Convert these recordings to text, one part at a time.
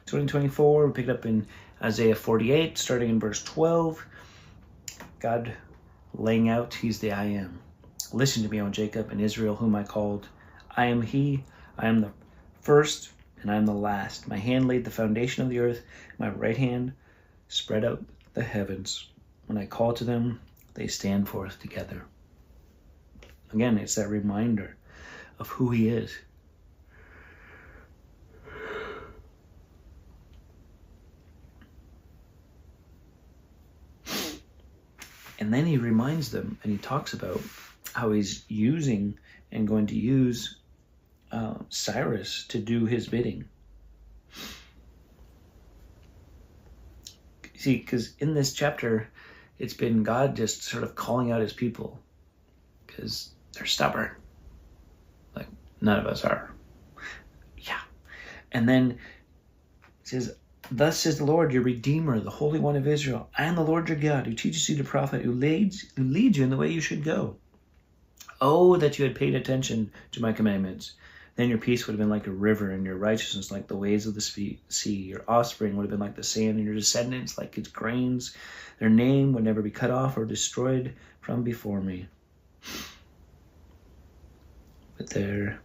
2024. We picked up in Isaiah 48, starting in verse 12. God laying out, he's the I am. Listen to me, O Jacob, and Israel, whom I called. I am he, I am the first, and I am the last. My hand laid the foundation of the earth, my right hand spread out the heavens. When I call to them, they stand forth together. Again, it's that reminder of who he is. And then he reminds them, and he talks about how he's using and going to use Cyrus to do his bidding. See, because in this chapter, it's been God just sort of calling out his people because they're stubborn. Like, none of us are. Yeah. And then it says, thus says the Lord, your Redeemer, the Holy One of Israel. I am the Lord your God, who teaches you to profit, who leads you in the way you should go. Oh, that you had paid attention to my commandments. Then your peace would have been like a river, and your righteousness like the waves of the sea. Your offspring would have been like the sand, and your descendants like its grains. Their name would never be cut off or destroyed from before me. But there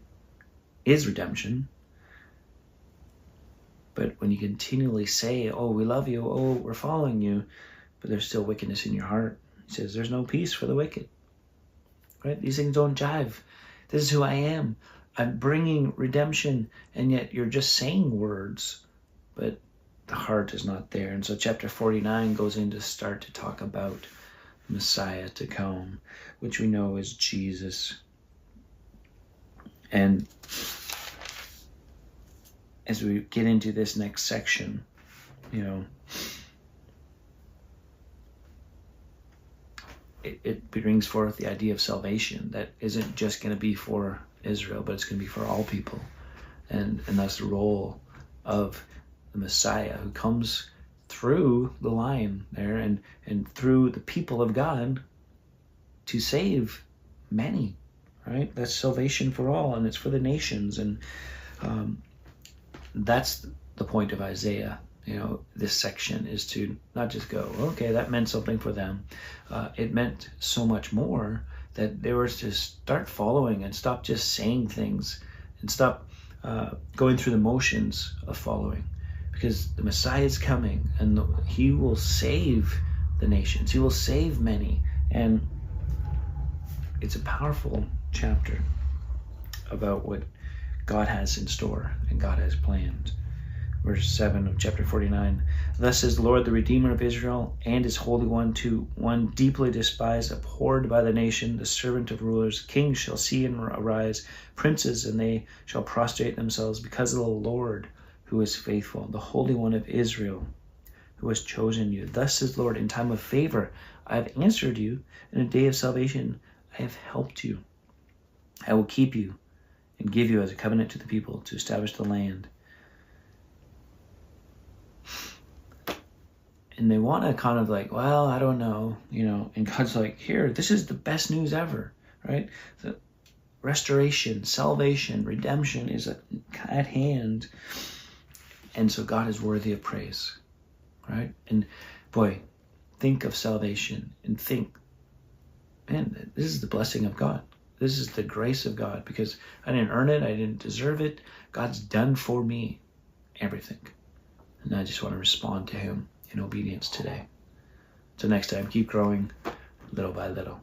is redemption. But when you continually say, oh, we love you, oh, we're following you, but there's still wickedness in your heart, he says there's no peace for the wicked. Right? These things don't jive. This is who I am. I'm bringing redemption, and yet you're just saying words, but the heart is not there. And so chapter 49 goes in to start to talk about Messiah to come, which we know is Jesus. And as we get into this next section, it brings forth the idea of salvation that isn't just going to be for Israel, but it's going to be for all people. And that's the role of the Messiah, who comes through the line there and through the people of God to save many, right? That's salvation for all, and it's for the nations. And that's the point of Isaiah. This section is to not just go, okay, that meant something for them. It meant so much more that they were to start following and stop just saying things and stop going through the motions of following, because the Messiah is coming and he will save the nations. He will save many. And it's a powerful chapter about what God has in store and God has planned. Verse 7 of chapter 49. Thus says the Lord, the Redeemer of Israel, and his Holy One, to one deeply despised, abhorred by the nation, the servant of rulers. Kings shall see and arise, princes, and they shall prostrate themselves because of the Lord who is faithful, the Holy One of Israel, who has chosen you. Thus says the Lord, in time of favor I have answered you, in a day of salvation I have helped you. I will keep you and give you as a covenant to the people, to establish the land. And they want to kind of like, well, I don't know, and God's like, here, this is the best news ever, right? The restoration, salvation, redemption is at hand. And so God is worthy of praise, right? And boy, think of salvation and think, man, this is the blessing of God. This is the grace of God, because I didn't earn it. I didn't deserve it. God's done for me everything. And I just want to respond to him in obedience today. Till next time, keep growing little by little.